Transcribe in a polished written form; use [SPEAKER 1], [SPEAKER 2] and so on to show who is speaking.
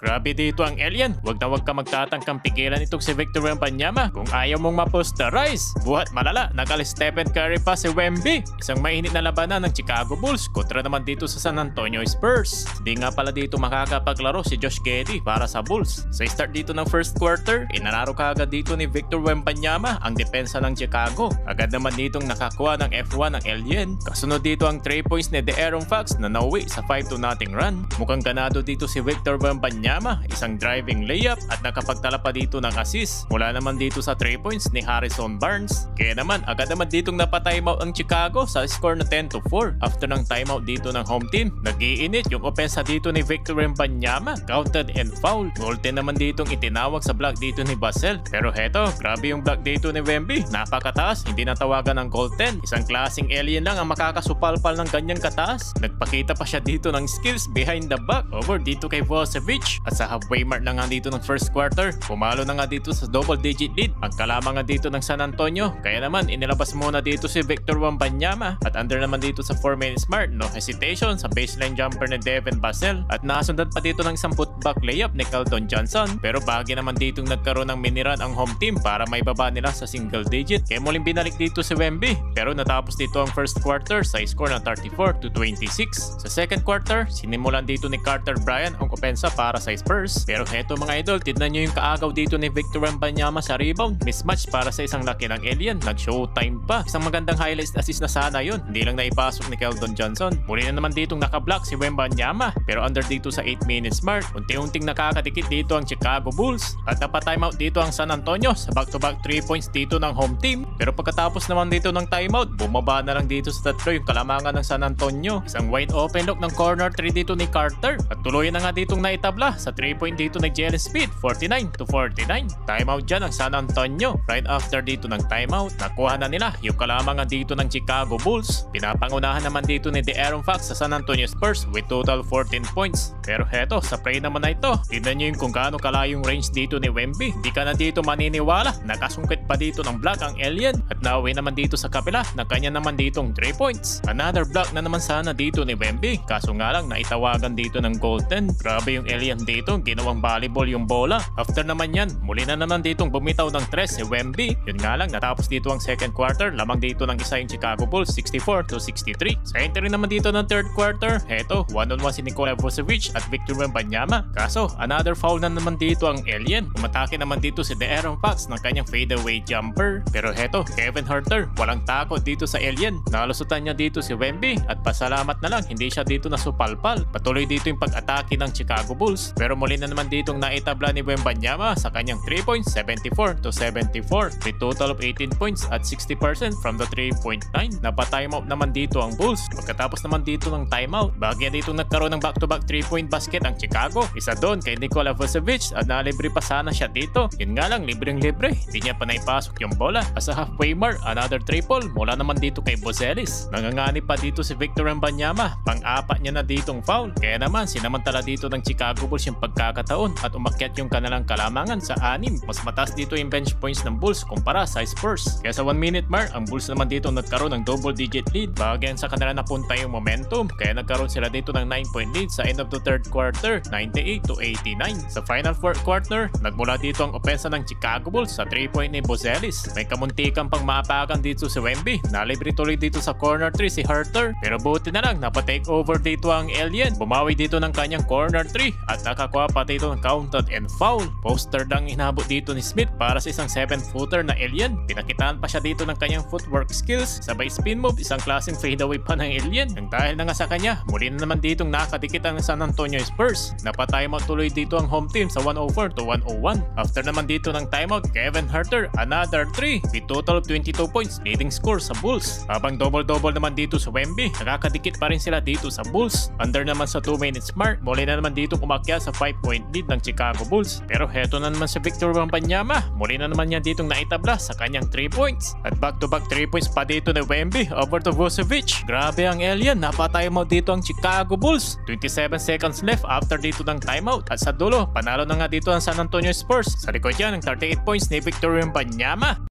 [SPEAKER 1] Grabe dito ang alien. Wag ka magtatangkang pigilan itong si Victor Wembanyama kung ayaw mong mapostarize. Buhat malala, nakal-Stephen Curry pa si Wemby. Isang mainit na labanan ng Chicago Bulls kontra naman dito sa San Antonio Spurs. Di nga pala dito makakapaglaro si Josh Giddey para sa Bulls. Sa start dito ng first quarter, inararo kaagad dito ni Victor Wembanyama ang depensa ng Chicago. Agad naman ditong nakakuha ng F1 ng alien. Kasunod dito ang 3 points ni De'Aaron Fox na nauwi sa 5-0 run. Mukhang ganado dito si Victor Wembanyama, isang driving layup at nakapagtala pa dito ng assist. Mula naman dito sa 3 points ni Harrison Barnes. Kaya naman agad naman ditong napatimeout ang Chicago sa score na 10-4. After ng timeout dito ng home team, nag-iinit yung opensa dito ni Victor Wembanyama. Counted and foul. Goaltend naman ditong itinawag sa block dito ni Basel. Pero heto, grabe yung block dito ni Wemby. Napakataas, hindi natawagan ng goaltend. Isang klaseng alien lang ang makakasupalpal ng ganyang kataas. Nagpakita pa siya dito ng skills behind the back. Over dito kay Vucevic. At sa halfway mark na nga dito ng first quarter, pumalo na nga dito sa double digit lead ang kalamang nga dito ng San Antonio. Kaya naman inilabas muna dito si Victor Wembanyama at under naman dito sa 4 minutes mark, no hesitation sa baseline jumper ni Devin Vassell at nasundan pa dito ng isang putback layup ni Keldon Johnson. Pero bagay naman ditong nagkaroon ng miniran ang home team para may baba nila sa single digit. Kaya muling binalik dito si Wemby. Pero natapos dito ang first quarter sa score na 34-26. Sa second quarter, sinimulan dito ni Carter Bryant ang opensa para sa Spurs. Pero heto mga idol, tignan nyo yung kaagaw dito ni Victor Wembanyama sa rebound. Mismatch para sa isang laki ng alien. Nag-showtime pa. Isang magandang highlights assist na sana yun. Hindi lang naipasok ni Keldon Johnson. Muli na naman ditong nakablock si Wembanyama. Pero under dito sa 8 minutes mark, unti-unting nakakadikit dito ang Chicago Bulls. At napatimeout dito ang San Antonio sa back-to-back 3 points dito ng home team. Pero pagkatapos naman dito ng timeout, bumaba na lang dito sa tatlo yung kalamangan ng San Antonio. Isang wide open look ng corner 3 dito ni Carter. At tuloy na nga ditong naitabla sa 3 point dito ng Jalen Speed, 49-49. Timeout dyan ang San Antonio. Right after dito ng timeout, nakuha na nila yung kalamangan dito ng Chicago Bulls. Pinapangunahan naman dito ni De'Aaron Fox sa San Antonio Spurs with total 14 points. Pero heto, sa play naman na ito, tignan nyo yung kung gaano kalayong range dito ni Wemby. Di ka na dito maniniwala, nakasungkit pa dito ng block ang alien at nauwi naman dito sa kapila na kanya naman ditong 3 points. Another block na naman sana dito ni Wemby, kaso nga lang naitawagan dito ng goaltend. Grabe yung alien dito, ginawang volleyball yung bola. After naman yan, muli na naman ditong bumitaw ng 3 si Wemby. Yun nga lang, natapos dito ang second quarter, lamang dito ng isa yung Chicago Bulls, 64-63. Sa entry naman dito ng third quarter, heto, 1-on-1 si Nikola Vucevic at Victor Wembanyama. Kaso, another foul na naman dito ang alien. Umatake naman dito si De'Aaron Fox ng kanyang fadeaway jumper. Pero heto, Kevin Huerter, walang takot dito sa alien. Nalusutan niya dito si Wemby at pasalamat na lang hindi siya dito nasupalpal. Patuloy dito yung pag-atake ng Chicago Bulls. Pero muli na naman ditong naitabla ni Wembanyama sa kanyang 3 points, 74-74 with total of 18 points at 60% from the 3-point line. Napa-timeout naman dito ang Bulls. Pagkatapos naman dito ng timeout, bagay dito nagkaroon ng back-to-back 3-point basket ang Chicago. Isa doon kay Nikola Vucevic at nalibre pa sana siya dito. Yun nga lang, libreng-libre. Hindi niya pa naipasok yung bola. At sa halfway mark, another triple mula naman dito kay Bozelis. Nanganganib pa dito si Victor Wembanyama. Pang-apat niya na ditong foul. Kaya naman, sinamantala dito ng Chicago Bulls yung pagkakataon at umakyat yung kanilang kalamangan sa 6. Mas mataas dito yung bench points ng Bulls kumpara sa Spurs. Kaya sa 1 minute mark, ang Bulls naman dito nagkaroon ng double digit lead. Bagay sa kanila napunta yung momentum. Kaya nagkaroon sila dito ng 9-point lead sa end of the third quarter, 98-89. Sa final fourth quarter, nagmula dito ang opensa ng Chicago Bulls sa 3-point ni Bozelis. May kamuntikan pang maapakan dito si Wemby. Nalibre tuloy dito sa corner 3 si Huerter. Pero buti na lang, napatake over dito ang alien. Bumawi dito ng kanyang corner 3 at nakakuha pa dito ng counted and foul. Poster lang inabot dito ni Smith para sa isang 7-footer na alien. Pinakitaan pa siya dito ng kanyang footwork skills. Sabay spin move, isang klaseng fadeaway pa ng alien. Nang dahil na nga sa kanya, muli na naman ditong nakadikit ang San Antonio Spurs. Napatimeout tuloy dito ang home team sa 104-101. After naman dito ng timeout, Kevin Huerter, another 3 with total of 22 points, leading score sa Bulls. Habang double-double naman dito sa Wemby, nakakadikit pa rin sila dito sa Bulls. Under naman sa 2 minutes mark, muli na naman dito umakyat sa 5-point lead ng Chicago Bulls. Pero heto na naman si Victor Wembanyama, muli na naman niya ditong naitabla sa kanyang 3 points. At back-to-back 3 points pa dito ni Wemby over to Vucevic. Grabe ang alien, napatimeout dito ang Chicago Bulls. 27 seconds left after dito ng timeout. At sa dulo, panalo na nga dito ang San Antonio Spurs. Sa likod yan ng 38 points ni Victor Wembanyama.